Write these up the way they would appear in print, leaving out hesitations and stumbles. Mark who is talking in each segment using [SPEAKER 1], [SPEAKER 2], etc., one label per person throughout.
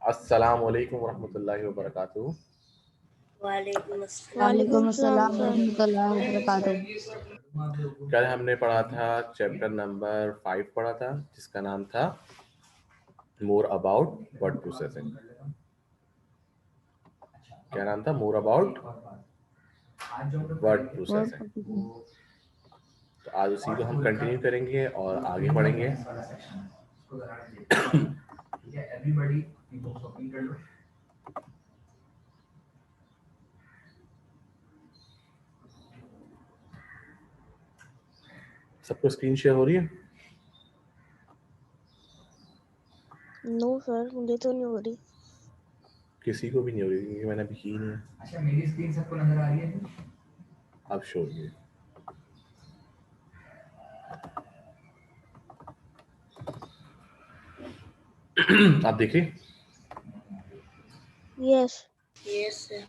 [SPEAKER 1] अस्सलामु अलैकुम वरहमतुल्लाहि वबरकातुहू।
[SPEAKER 2] वालेकुम
[SPEAKER 3] वालेकुम
[SPEAKER 2] अस्सलाम
[SPEAKER 3] अस्सलाम रहमतुल्लाहि वबरकातुहू।
[SPEAKER 1] कल हमने पढ़ा था चैप्टर नंबर 5 पढ़ा था जिसका नाम था मोर अबाउट वर्ड प्रोसेसिंग। क्या नाम था? More about word processing. तो आज उसी को हम कंटिन्यू करेंगे और आगे पढ़ेंगे। सबको स्क्रीन शेयर हो रही है?
[SPEAKER 2] नो सर, मुझे तो नहीं हो रही।
[SPEAKER 1] किसी को भी नहीं हो रही क्योंकि मैंने अभी की नहीं है।
[SPEAKER 4] अच्छा, मेरी स्क्रीन सबको नजर आ रही है?
[SPEAKER 1] अब शो हो रही है। आप देखिए।
[SPEAKER 2] Yes yes sir.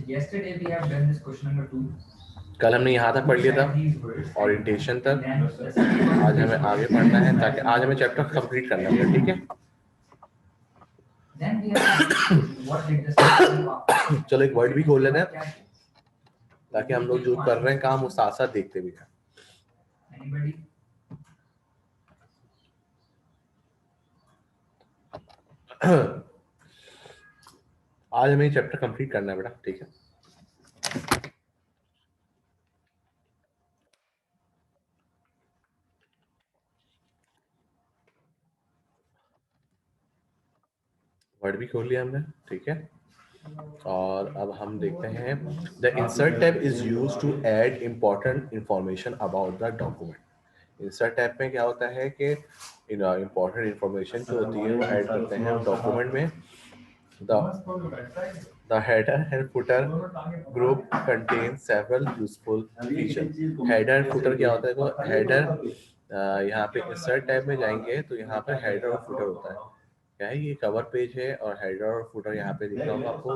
[SPEAKER 4] Yesterday we have done this question number 2.
[SPEAKER 1] कल हमने यहाँ तक पढ़ लिया था ओरिएंटेशन तक। आज हमें आगे पढ़ना है ताकि आज हमें चैप्टर कंप्लीट करना है। ठीक है, चलो एक वर्ड भी खोल लेते हैं ताकि हम लोग जो कर रहे हैं काम वो साथ साथ देखते भी हैं। आज हमें चैप्टर कंप्लीट करना है बेटा। ठीक है, वर्ड भी खोल लिया हमने। ठीक है, और अब हम देखते हैं the insert tab is used to add important information about the document. Insert tab में क्या होता है कि इंपॉर्टेंट इंफॉर्मेशन जो होती है वो ऐड करते हैं हम डॉक्यूमेंट में। The header and footer group contains several useful features. Header and footer क्या होता है? तो header यहाँ पे insert टैब में जाएंगे तो यहाँ पे header और footer होता है। क्या है? ये कवर पेज है और हेडर और फुटर यहाँ पे दिख रहा होगा आपको।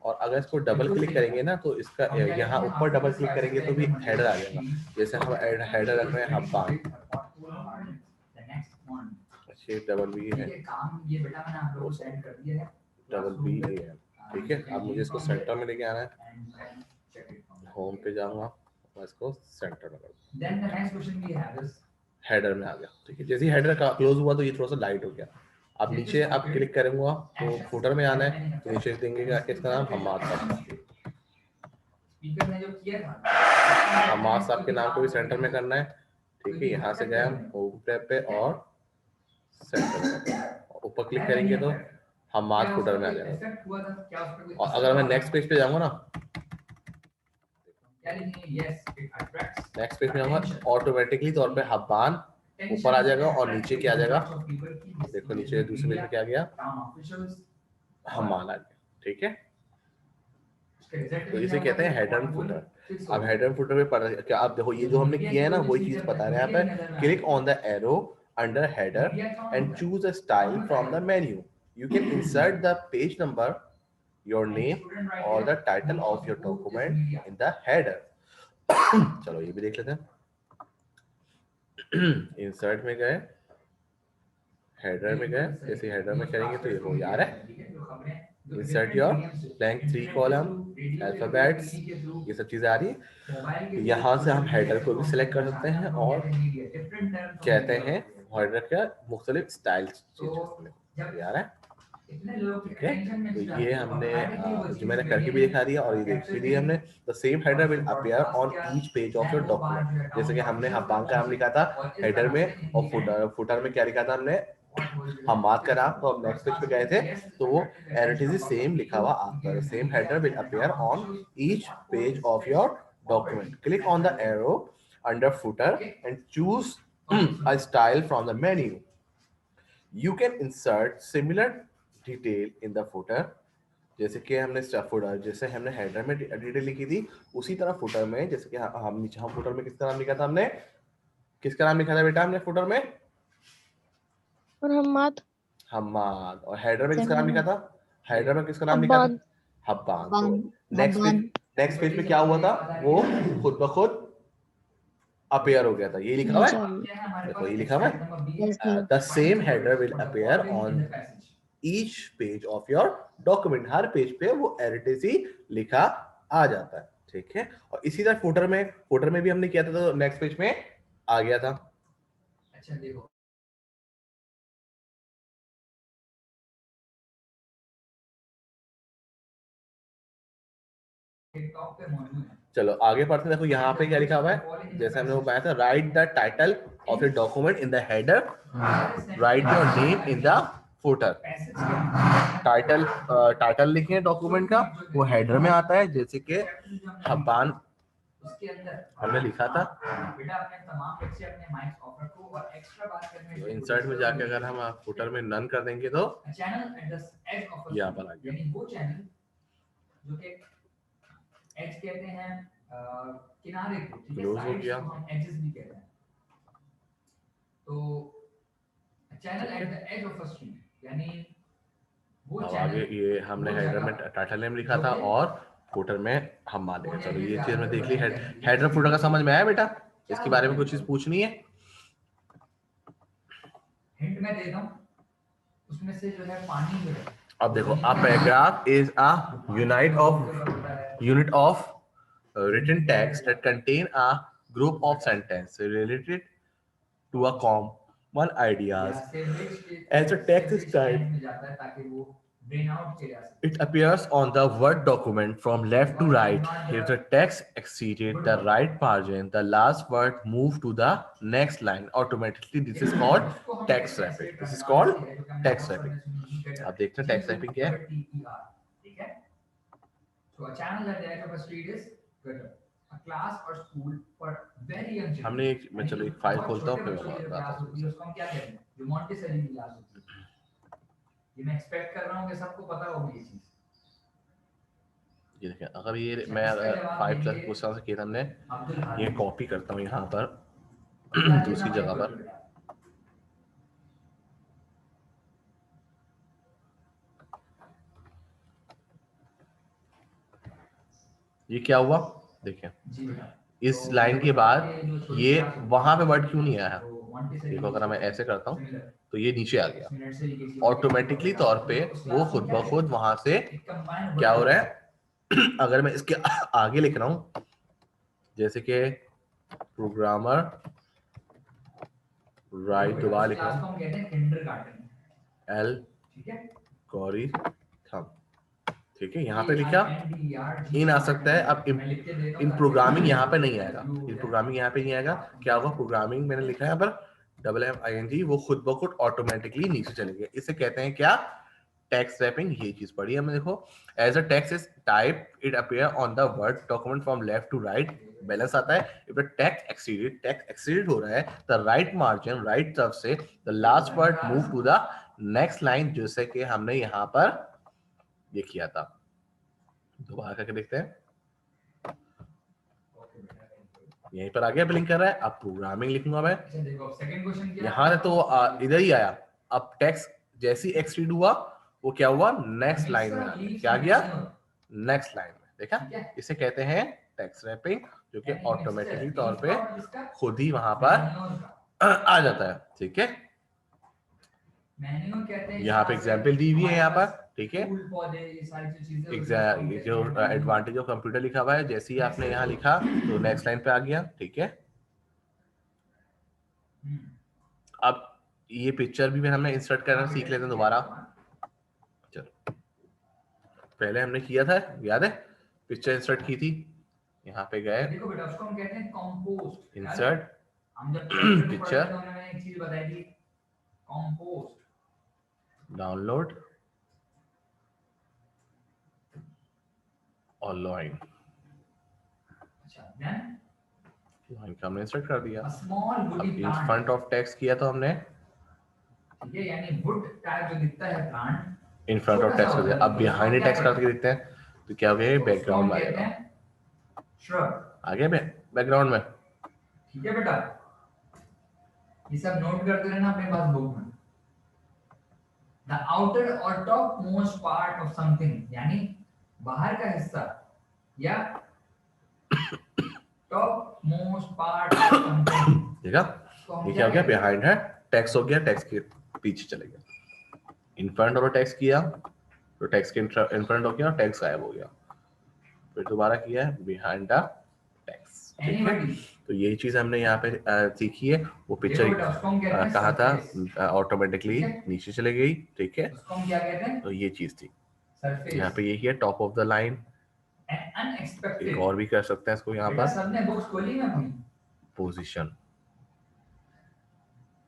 [SPEAKER 1] और अगर इसको डबल क्लिक करेंगे ना तो इसका यहाँ ऊपर डबल क्लिक करेंगे तो भी हेडर आ जाएगा। जैसे हम हेडर रख रहे हैं हब्बान, डबल बी है, डबल बी है। ठीक है, अब मुझे इसको सेंटर में लेके आना है। होम पे जाऊंगा, मैं इसको सेंटर में करूंगा। हेडर में आ गया। ठीक है, जैसे ही हेडर का क्लोज हुआ तो ये थोड़ा सा लाइट हो गया। अब नीचे आप क्लिक करूंगा तो फुटर में आना है तो नीचे देंगे इसका नाम हम्माद साहब। हम्माद साहब के नाम को भी सेंटर में करना है। ठीक है, यहाँ से गए हम होम टैब पे और सेंटर में ऊपर क्लिक करेंगे तो हम्माद फुटर में आ जाएगा। और अगर मैं नेक्स्ट पेज पे जाऊंगा ना, नेक्स्ट पेज पे जाऊंगा ऑटोमेटिकली तौर पे हब्बान ऊपर आ जाएगा और नीचे क्या आ जाएगा? देखो नीचे दूसरे पेज पे क्या गया? हम्मान आ गया। ठीक है, तो इसे कहते हैं हेडर एंड फुटर। अब हेडर एंड फुटर में पता क्या, आप देखो ये जो हमने किया है ना वही चीज बता रहे हैं यहाँ पे। Click on the arrow under header and choose a style from the menu. You can insert the page number, your name और the title of your document in the header. चलो ये भी देख लेते हैं। इंसर्ट में गए, हेडर में गए, जैसे हेडर में करेंगे तो ये हो जा रहा है। Insert your blank 3 column alphabets, ये सब चीजें आ रही है। यहाँ से हम हेडर को भी सिलेक्ट कर सकते हैं और कहते हैं हेडर का मुख्तलिफ स्टाइल चेंज आ रहा है। ठीक है, तो ये हमने जो मैंने करके भी दिखा दिया और ये देख भी दिया हमने। The same header will appear on each page of your document. जैसे कि हमने हब्बान का नाम लिखा था हेडर में और फुटर में क्या लिखा था हमने? हम्माद का नाम। तो हम नेक्स्ट पेज पे गए थे तो वो एज इट इज सेम लिखा हुआ आपका। Same header will appear on each page of your document. Click on the arrow under footer and choose a style from the menu. You can insert similar detail in the footer. जैसे कि हमने footer, जैसे हमने header में detail लिखी थी उसी तरह फुटर में, जैसे कि हम नीचे हम फुटर में किसका नाम लिखा था हमने? किसका नाम लिखा था बेटा हमने फुटर में?
[SPEAKER 2] और हम्माद।
[SPEAKER 1] हम्माद। और हेडर में किसका नाम लिखा था? हेडर में किसका नाम लिखा था? हब्बान। तो नेक्स्ट पेज नेक्स्ट पेज पे क्या हुआ था, वो खुद ब खुद अपेयर हो गया था। ये लिखा हुआ
[SPEAKER 3] नीचे
[SPEAKER 1] है,
[SPEAKER 3] आ गई।
[SPEAKER 1] देखो ये लिखा हुआ है,
[SPEAKER 3] Yes, sir.
[SPEAKER 1] The same header will appear on each page of your document. Her page पे वो एरिटेसी लिखा आ जाता है, ठीक है। और इसी तरह फुटर में भी हमने किया था, तो नेक्स्ट पेज में आ गया था।
[SPEAKER 4] अच्छा देखो, टिकटॉक पे मौजूद है।
[SPEAKER 1] चलो आगे पढ़ते हैं। देखो यहाँ पे क्या लिखा हुआ है, जैसे हमने वो बताया था, right the title of your document in the header, right your name in the footer. Title लिखें डॉक्यूमेंट का, वो हेडर में आता है, जैसे कि हब्बान
[SPEAKER 4] उसके अंदर
[SPEAKER 1] हमने लिखा था।
[SPEAKER 4] बेटा अपने तमाम बच्चे अपने माइक ऑफ रखो और एक्स्ट्रा बात करने
[SPEAKER 1] तो इंसर्ट में जाके अगर हम फुटर में नन कर देंगे तो
[SPEAKER 4] channel at the edge of
[SPEAKER 1] यहाँ पर आ गया,
[SPEAKER 4] यानी वो चैनल जो कि एज कहते हैं किनारे को, ठीक है,
[SPEAKER 1] क्लोज हो
[SPEAKER 4] साइड्स
[SPEAKER 1] गया।
[SPEAKER 4] को हम एजेस भी कहते हैं। तो channel at the edge of a stream यानी वो
[SPEAKER 1] अब
[SPEAKER 4] चैनल,
[SPEAKER 1] आगे ये हमने हेडर में टाइटल नेम लिखा था और फुटर में हम मान लेंगे। चलो ये चीज मैं देख ली, हेडर फुटर का समझ में आया बेटा? इसके बारे में कुछ चीज पूछनी है?
[SPEAKER 4] हिंट मैं दे दूं, उसमें से जो है पानी जो है,
[SPEAKER 1] अब देखो, a paragraph is a unit of written text that contain a group of sentences related to a common ideas. As a text is typed,
[SPEAKER 4] में जाता है ताकि वो ड्रेन आउट किया जा सके।
[SPEAKER 1] it appears on the Word document from left to right. If the text exceeded the right margin, the last word moved to the next line automatically. This is called text wrapping. This is called text wrapping. अब देखते हैं text wrapping क्या है।
[SPEAKER 4] ठीक है, so a channel at the edge of a street is gutter. A class or school for very young children.
[SPEAKER 1] हमने एक, मैं चलो एक फाइल खोलता हूँ फिर मैं
[SPEAKER 4] क्लास
[SPEAKER 1] बताता
[SPEAKER 4] होती है
[SPEAKER 1] हूँ।
[SPEAKER 4] उसको हम क्या कहते हैं, जो मॉन्टेसरी की क्लास होती है। ये मैं एक्सपेक्ट कर रहा हूँ कि सबको पता होगी ये चीज।
[SPEAKER 1] ये देखें, अगर ये मैं 5+ क्वेश्चन से किया था हमने, ये कॉपी करता हूँ यहाँ पर दूसरी जगह पर। ये क्या हुआ देखें, इस लाइन के बाद ये वहां पे वर्ड क्यों नहीं आया? देखो अगर मैं ऐसे करता हूँ तो ये नीचे आ गया ऑटोमेटिकली तौर पे, वो खुद ब खुद वहां से क्या हो रहा है। अगर मैं इसके आगे लिख रहा हूँ, जैसे कि प्रोग्रामर राइट, दोबारा लिख रहा हूँ एल्गोरिथम, ठीक है, यहाँ पे लिखा इन आ सकता है। अब इन प्रोग्रामिंग यहाँ पे नहीं आएगा, इन प्रोग्रामिंग यहाँ पे नहीं आएगा। क्या होगा, प्रोग्रामिंग मैंने लिखा है यहाँ पर FFING, वो खुद ब खुद ऑटोमेटिकली नीचे चलेंगे। इसे कहते हैं क्या, टेक्स्ट रैपिंग। ये चीज पढ़ी हमने। देखो, as a text is type it appear on the word document from left to right, balance आता है। इफ द टेक्स्ट एक्सीडेड हो रहा है, द राइट मार्जिन, राइट तरफ से the last word move to the next line, जैसे कि हमने यहाँ पर ये किया था। दोबारा करके देखते हैं, यहीं पर आ गया, ब्लिंक कर रहा है। अब प्रोग्रामिंग लिखूंगा मैं, यहाँ तो इधर ही आया। अब टेक्स्ट जैसे ही एक्सीड हुआ, वो क्या हुआ, नेक्स्ट लाइन में आ गया। क्या गया, नेक्स्ट लाइन में। देखा, इसे कहते हैं टेक्स्ट रैपिंग, जो कि ऑटोमेटिकली तौर पे खुद ही वहां पर आ जाता है, ठीक है। यहाँ पे एग्जाम्पल दी हुई है यहाँ पर, ठीक है। जो एडवांटेज ऑफ कंप्यूटर लिखा हुआ है, जैसे ही आपने यहाँ लिखा तो नेक्स्ट लाइन पे आ गया, ठीक है। अब ये पिक्चर भी हमने इंसर्ट करना सीख लेते हैं दोबारा। चलो, पहले हमने किया था, याद है, पिक्चर इंसर्ट की थी। यहाँ पे गए,
[SPEAKER 4] देखो बेटा, उसको हम कहते हैं कंपोस्ट।
[SPEAKER 1] इंसर्ट
[SPEAKER 4] हम जब
[SPEAKER 1] पिक्चर,
[SPEAKER 4] तो मैंने एक चीज बताई थी, कंपोस्ट,
[SPEAKER 1] डाउनलोड और लॉइन।
[SPEAKER 4] अच्छा, देन
[SPEAKER 1] लॉइन का हमने इंसर्ट कर दिया।
[SPEAKER 4] Small woody
[SPEAKER 1] in
[SPEAKER 4] plant,
[SPEAKER 1] front of text किया तो हमने,
[SPEAKER 4] ठीक है, यानी वुड टाइप जो दिखता है plant,
[SPEAKER 1] in front of text कर दिया। अब बिहाइंड टेक्स्ट करके देखते हैं तो क्या हो गया, बैकग्राउंड में आ जाएगा।
[SPEAKER 4] श्रब
[SPEAKER 1] आ गया बैकग्राउंड में,
[SPEAKER 4] ठीक है बेटा। ये सब नोट करते रहना अपने पास बुक में। द आउटर और top most part of something, यानी बाहर का हिस्सा या most part of content.
[SPEAKER 1] ठीक है,
[SPEAKER 4] इसको हम
[SPEAKER 1] ये क्या हो गया,
[SPEAKER 4] कहते हैं?
[SPEAKER 1] बिहाइंड है, टेक्स्ट हो गया, टेक्स्ट के पीछे चले गया, इन फ्रंट और टेक्स्ट किया तो टेक्स्ट के इन फ्रंट हो गया और टेक्स्ट गायब हो गया, फिर दोबारा किया है बिहाइंड द टेक्स्ट। ठीक है,
[SPEAKER 4] Anybody?
[SPEAKER 1] तो यही चीज हमने यहाँ पे सीखी है। वो पिक्चर
[SPEAKER 4] देखो बेटा, उसको हम कहते हैं
[SPEAKER 1] कहा था
[SPEAKER 4] surface।
[SPEAKER 1] ऑटोमेटिकली
[SPEAKER 4] ठीक है?
[SPEAKER 1] नीचे चले गई। ठीक है,
[SPEAKER 4] उसको हम क्या कहते हैं?
[SPEAKER 1] तो ये चीज थी,
[SPEAKER 4] Surface।
[SPEAKER 1] यहाँ पे यही है top of the line.
[SPEAKER 4] And unexpected।
[SPEAKER 1] एक और भी कर सकते हैं इसको यहाँ
[SPEAKER 4] बेटा
[SPEAKER 1] पर,
[SPEAKER 4] सबने बुक्स खोली ना अपनी?
[SPEAKER 1] पोजीशन।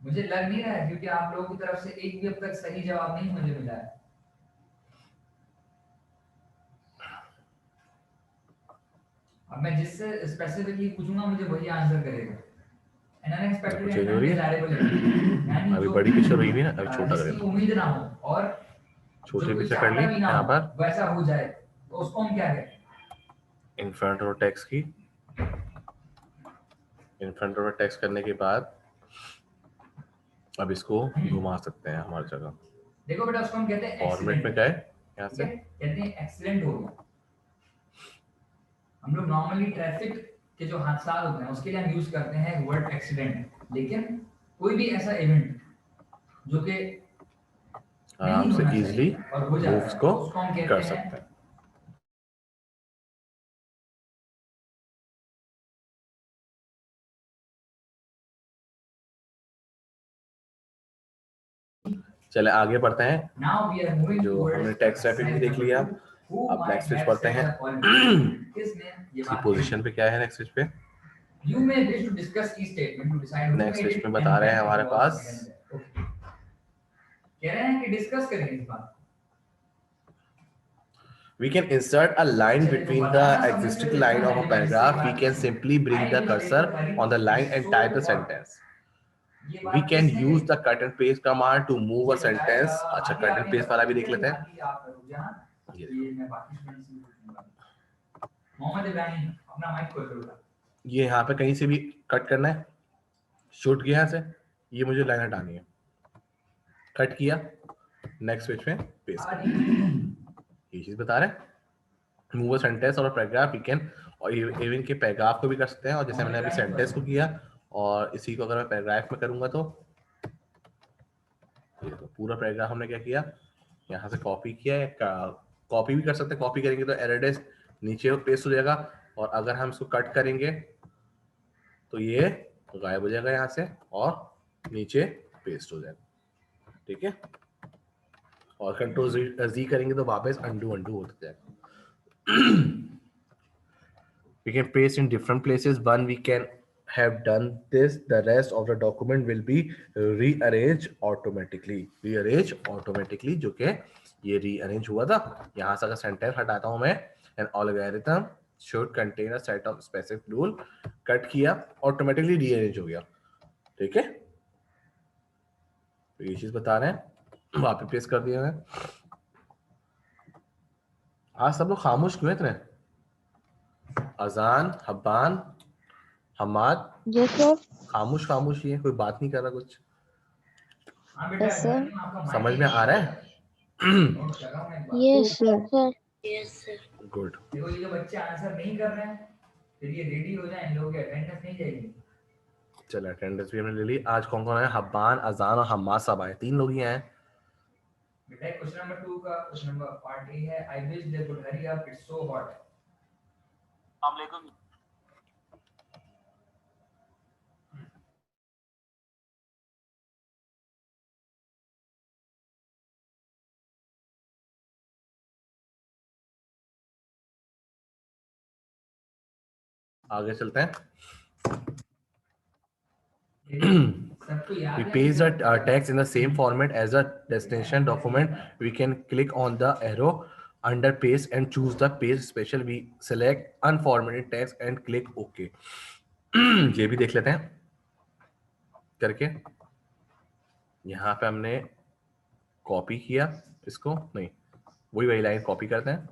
[SPEAKER 4] मुझे लग नहीं रहा है, क्योंकि आप लोगों की तरफ से एक भी अब तक सही जवाब नहीं मुझे मिला है। अब मैं जिससे स्पेसिफिकली पूछूंगा मुझे वही आंसर करेगा। And unexpected
[SPEAKER 1] कुछ
[SPEAKER 4] and
[SPEAKER 1] हो रही है?
[SPEAKER 4] undesirable यानी
[SPEAKER 1] अभी
[SPEAKER 4] जो
[SPEAKER 1] बड़ी पिक्चर हुई भी ना, अभी छोटा
[SPEAKER 4] जिसकी
[SPEAKER 1] करेगा,
[SPEAKER 4] उम्मीद ना हो और
[SPEAKER 1] छोटी
[SPEAKER 4] जो कोई
[SPEAKER 1] पिक्चर कर ली
[SPEAKER 4] चाहता भी ना
[SPEAKER 1] यहाँ
[SPEAKER 4] हो
[SPEAKER 1] पर,
[SPEAKER 4] वैसा हो जाए, तो उसको हम क्या कहते हैं?
[SPEAKER 1] इन फ्रंट और टेक्स्ट की, इन फ्रंट और टेक्स्ट करने के बाद अब इसको घुमा सकते हैं हमारी जगह।
[SPEAKER 4] देखो बेटा, उसको हम कहते हैं
[SPEAKER 1] फॉर्मेट में
[SPEAKER 4] एक्सीडेंट।
[SPEAKER 1] गए यहाँ
[SPEAKER 4] ठीक
[SPEAKER 1] से,
[SPEAKER 4] है, कहते हैं एक्सीडेंट हो गया। हम लोग नॉर्मली ट्रैफिक के जो हादसा होते हैं उसके लिए हम यूज करते हैं वर्ड एक्सीडेंट, लेकिन कोई भी ऐसा इवेंट जो कि
[SPEAKER 1] आराम से इजीली
[SPEAKER 4] और हो जाता
[SPEAKER 1] मूव्स
[SPEAKER 4] है,
[SPEAKER 1] को
[SPEAKER 4] उसको हम कहते
[SPEAKER 1] कर
[SPEAKER 4] हैं
[SPEAKER 1] सकते हैं। चले आगे बढ़ते हैं।
[SPEAKER 4] Now we are moving
[SPEAKER 1] जो
[SPEAKER 4] towards
[SPEAKER 1] हमने टेक्स्ट रैपिंग भी देख लिया,
[SPEAKER 4] who
[SPEAKER 1] अब
[SPEAKER 4] might
[SPEAKER 1] नेक्स्ट पेज
[SPEAKER 4] have
[SPEAKER 1] पढ़ते
[SPEAKER 4] set
[SPEAKER 1] हैं।
[SPEAKER 4] the point। किसने ये
[SPEAKER 1] इसकी
[SPEAKER 4] बात
[SPEAKER 1] पोजीशन पे क्या है नेक्स्ट पेज पे,
[SPEAKER 4] You may wish to discuss each statement to decide who
[SPEAKER 1] next
[SPEAKER 4] made
[SPEAKER 1] page
[SPEAKER 4] it
[SPEAKER 1] में
[SPEAKER 4] and
[SPEAKER 1] बता रहे हैं
[SPEAKER 4] when
[SPEAKER 1] हमारे
[SPEAKER 4] it was
[SPEAKER 1] pass,
[SPEAKER 4] written there। Okay। कह रहे हैं कि डिस्कस करेंगे इस बात।
[SPEAKER 1] we can insert a line between the existing line of a paragraph. We can simply bring the cursor on the line and type the sentence. We can use the cut and paste command to move a sentence। अच्छा, cut and paste वाला भी देख लेते हैं।
[SPEAKER 4] ये मैं बाकी students से पूछूंगा। मोहम्मद इब्राहिम अपना माइक खोल लो। ये
[SPEAKER 1] यहाँ पे कहीं से भी कट करना है, शूट किया यहाँ से, ये मुझे लाइन हटानी है, कट किया, नेक्स्ट पेज में पेस्ट, ये चीज बता रहे हैं। मूव अ सेंटेंस और पैराग्राफ वी कैन, और इवन के पैराग्राफ को भी कर सकते हैं, और जैसे मैंने अभी सेंटेंस को किया और इसी को अगर मैं पैराग्राफ में करूंगा तो ये तो पूरा पैराग्राफ हमने क्या किया, यहाँ से कॉपी किया है, कॉपी भी कर सकते हैं, कॉपी करेंगे तो एरर नीचे पेस्ट हो जाएगा, और अगर हम इसको कट करेंगे तो ये गायब हो जाएगा यहाँ से और नीचे पेस्ट हो जाएगा। ठीक है, और कंट्रोल जी करेंगे तो वापस अंडू होता जाएगा। We can paste in different places. One, we can have done this, the rest of the document will be rearranged automatically। जो कि ये rearrange हुआ था, यहाँ से अगर सेंटेंस हटाता हूँ मैं, an algorithm should contain a set of specific rule, cut किया ऑटोमेटिकली rearrange हो गया। ठीक है, तो ये चीज बता रहे हैं, वहां पे पेस्ट कर दिया है। आज सब लोग खामोश क्यों हैं इतने? अजान, हब्बान, हमाद,
[SPEAKER 2] यस सर।
[SPEAKER 1] खामोश ही है, कोई बात नहीं कर रहा कुछ।
[SPEAKER 2] Yes sir.
[SPEAKER 1] समझ में आ रहा है?
[SPEAKER 2] Yes sir.
[SPEAKER 1] गुड।
[SPEAKER 4] देखो ये जो बच्चे आंसर नहीं कर रहे हैं, फिर ये रेडी हो जाए, इन लोगों की अटेंडेंस नहीं जाएगी।
[SPEAKER 1] चलो अटेंडेंस भी हमने ले ली। आज कौन कौन है? हब्बान, अजान और हम्माद सब आए, 3 लोग ही आए।
[SPEAKER 4] बेटा क्वेश्चन नंबर 2 का क्वेश्चन नंबर पार्ट ए है, I wish they could hurry up, it's so hot. अस्सलाम वालेकुम।
[SPEAKER 1] आगे चलते हैं। We paste the text in the same format as the destination document. We can click on the arrow under paste and choose the paste special. We select unformatted text and click OK। ये भी देख लेते हैं करके। यहाँ पे हमने copy किया इसको, नहीं वही लाइन कॉपी करते हैं,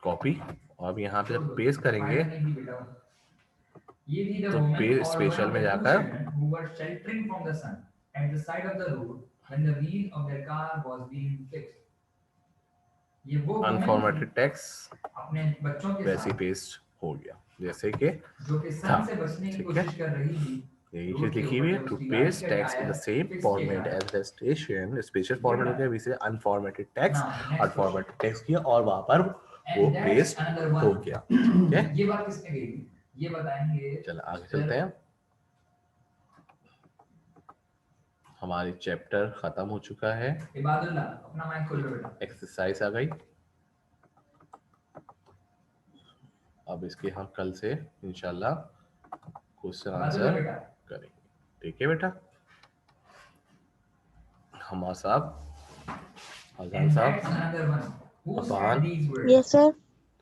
[SPEAKER 1] कॉपी, और अब यहाँ पे जब पेस्ट करेंगे तो पेज स्पेशल में जाकर
[SPEAKER 4] ये वो woman
[SPEAKER 1] अनफॉर्मेटेड टेक्स्ट
[SPEAKER 4] अपने बच्चों के
[SPEAKER 1] वैसे
[SPEAKER 4] साथ
[SPEAKER 1] पेस्ट हो गया जैसे कि
[SPEAKER 4] जो कि
[SPEAKER 1] था।
[SPEAKER 4] सन से बचने की
[SPEAKER 1] ठीक है,
[SPEAKER 4] कोशिश कर रही थी,
[SPEAKER 1] यही
[SPEAKER 4] रोड
[SPEAKER 1] चीज
[SPEAKER 4] के
[SPEAKER 1] लिखी
[SPEAKER 4] ऊपर
[SPEAKER 1] हुई है,
[SPEAKER 4] जब
[SPEAKER 1] टू
[SPEAKER 4] उसकी गाड़ी
[SPEAKER 1] पेस्ट
[SPEAKER 4] का
[SPEAKER 1] text in the
[SPEAKER 4] tyre
[SPEAKER 1] same
[SPEAKER 4] fix किया
[SPEAKER 1] फॉर्मेट
[SPEAKER 4] जाए।
[SPEAKER 1] As the station special format हो गया, इसे unformatted text
[SPEAKER 4] Now, next
[SPEAKER 1] unformatted text किया और वहां पर वो
[SPEAKER 4] And that's
[SPEAKER 1] पेस्ट
[SPEAKER 4] another
[SPEAKER 1] हो
[SPEAKER 4] one.
[SPEAKER 1] गया। ठीक है,
[SPEAKER 4] ये बात किसने कही थी? ये बताएंगे
[SPEAKER 1] चलो आगे
[SPEAKER 4] सर।
[SPEAKER 1] चलते हैं। हमारी चैप्टर खत्म हो चुका है,
[SPEAKER 4] इबादुल्लाह अपना माइक खोलो बेटा।
[SPEAKER 1] एक्सरसाइज आ गई, अब इसके हम कल से इंशाल्लाह क्वेश्चन
[SPEAKER 4] इबादुल्लाह
[SPEAKER 1] आंसर
[SPEAKER 4] बेटा।
[SPEAKER 1] करेंगे। ठीक है बेटा, हमारा साहब, अजान
[SPEAKER 4] And
[SPEAKER 1] साहब,
[SPEAKER 4] that's another one. Who
[SPEAKER 1] Afan,
[SPEAKER 4] said these words?
[SPEAKER 2] Yes sir.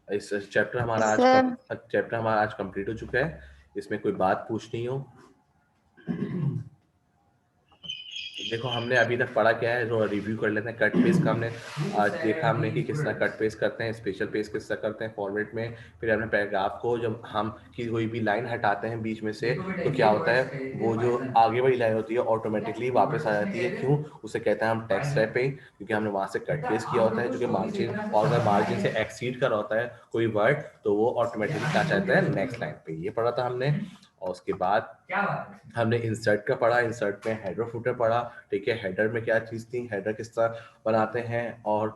[SPEAKER 1] इस चैप्टर हमारा
[SPEAKER 3] Yes,
[SPEAKER 1] आज
[SPEAKER 3] sir.
[SPEAKER 1] चैप्टर हमारा आज कंप्लीट हो चुका है। इसमें कोई बात पूछनी हो? देखो हमने अभी तक पढ़ा क्या है, जो रिव्यू कर लेते हैं। कट पेस्ट का हमने आज देखा हमने कि किस तरह कट पेस्ट करते हैं, स्पेशल पेस्ट किस तरह करते हैं फॉर्मेट में। फिर हमने पैराग्राफ को जब हम की कोई भी लाइन हटाते हैं बीच में से तो क्या होता है, वो जो आगे वाली लाइन होती है ऑटोमेटिकली वापस आ जाती है। क्यों? उसे कहते हैं हम टेक्स्ट रैपिंग, क्योंकि हमने वहां से कट पेस्ट किया होता है जो कि मार्जिन, और अगर मार्जिन से एक्सीड कर होता है कोई वर्ड तो वो ऑटोमेटिकली क्या चाहता है नेक्स्ट लाइन पे। ये पढ़ा था हमने। और उसके बाद
[SPEAKER 4] क्या बात है?
[SPEAKER 1] हमने इंसर्ट का पढ़ा, इंसर्ट में हेडर फुटर पढ़ा। ठीक है, हेडर में क्या चीज़ थी, हेडर किस तरह बनाते हैं, और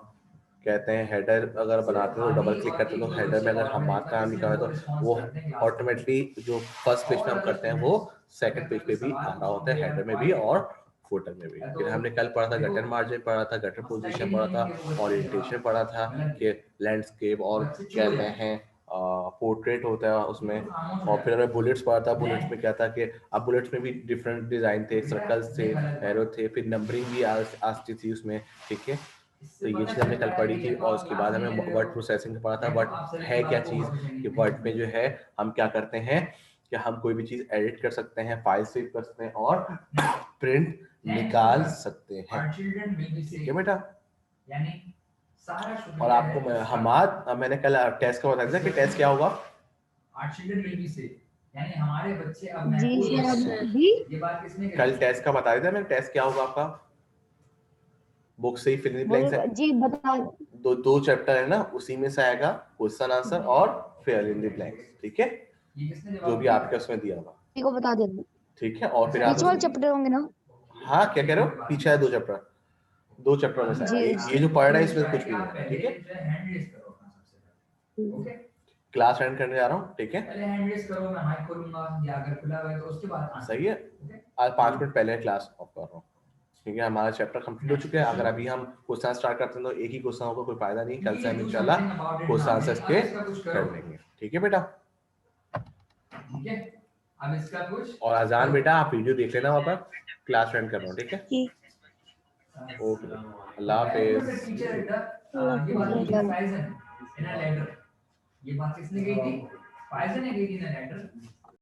[SPEAKER 1] कहते हैं हेडर अगर बनाते हैं तो डबल क्लिक करते हैं तो हेडर में अगर हम बात का नाम लिखा है तो वो ऑटोमेटिकली जो फर्स्ट पेज पे हम करते हैं वो सेकंड पेज पे भी आ रहा होता है, हेडर में भी और फुटर में भी। फिर हमने कल पढ़ा था गटर मार्जिन पढ़ा था, गटर पोजीशन पढ़ा था, ओरिएंटेशन पढ़ा था कि लैंडस्केप और कहते हैं पोर्ट्रेट होता है उसमें। और फिर हमें बुलेट्स पढ़ा था, बुलेट्स में क्या था कि अब बुलेट्स में भी डिफरेंट डिजाइन थे, सर्कल्स थे, एरो थे, फिर नंबरिंग भी आती थी उसमें। ठीक है, तो ये चीज़ हमने कल पढ़ी थी। और उसके बाद हमें वर्ड प्रोसेसिंग पढ़ा था। वर्ड है क्या चीज़ कि वर्ड में जो है हम क्या करते हैं कि हम कोई भी चीज़ एडिट कर सकते हैं, फाइल सेव कर सकते हैं और प्रिंट निकाल सकते हैं। ठीक है बेटा, और आपको मैंने कल टेस्ट का बताया था कि टेस्ट क्या होगा।
[SPEAKER 4] यानी हमारे बच्चे अब
[SPEAKER 3] जी
[SPEAKER 4] महफूज
[SPEAKER 3] सर।
[SPEAKER 4] हैं।
[SPEAKER 3] जी
[SPEAKER 4] ये बात किसने कही?
[SPEAKER 1] कल टेस्ट का बताया था मैंने, टेस्ट क्या होगा आपका, बुक से ही फिल इन द ब्लैंक्स है।
[SPEAKER 3] जी बता।
[SPEAKER 1] दो चैप्टर है ना, उसी में से आएगा क्वेश्चन आंसर और फिल इन द ब्लैंक्स। ठीक है,
[SPEAKER 4] ये किसने
[SPEAKER 1] जो
[SPEAKER 4] जवाब
[SPEAKER 1] भी
[SPEAKER 4] दिया?
[SPEAKER 1] आपके उसमें दिया होगा।
[SPEAKER 3] को बता देना।
[SPEAKER 1] ठीक है, और फिर आप
[SPEAKER 3] बीच वाले चैप्टर होंगे ना?
[SPEAKER 1] हाँ क्या कह रहे हो, पीछे है दो चैप्टर में से
[SPEAKER 3] जी।
[SPEAKER 1] ये जो पढ़ रहा है इसमें कुछ भी नहीं है। ठीक है,
[SPEAKER 4] हैंड रेज करो अपना सबसे पहले। ओके,
[SPEAKER 1] क्लास एंड करने जा रहा हूँ। ठीक है,
[SPEAKER 4] पहले हैंड रेज करो, मैं माइक खोलूंगा या अगर खुला हुआ है तो उसके बाद आंसर।
[SPEAKER 1] सही है। आज 5 मिनट पहले क्लास ऑफ कर रहा हूँ क्योंकि हमारा चैप्टर कंप्लीट हो चुका है। अगर अभी हम क्वेश्चन स्टार्ट करते हैं तो एक ही क्वेश्चन होगा, कोई फायदा नहीं। कल से हम इंशाल्लाह क्वेश्चन आंसर्स के कर लेंगे। ठीक है बेटा,
[SPEAKER 4] ठीक है। अब इसका कुछ
[SPEAKER 1] और अजान बेटा आप वीडियो देख लेना, वहाँ पर क्लास एंड कर रहा हूँ। ठीक है,
[SPEAKER 2] ठीक।
[SPEAKER 1] ओके, अल्लाह हाफिज।
[SPEAKER 4] टीचर बेटा,
[SPEAKER 2] अल्लाह
[SPEAKER 4] ये बात
[SPEAKER 2] हाफिज़।
[SPEAKER 4] लिखी फाइजन इन अ लेटर। ये बात किसने कही थी? फाइजन ने कही थी इन अ लेटर।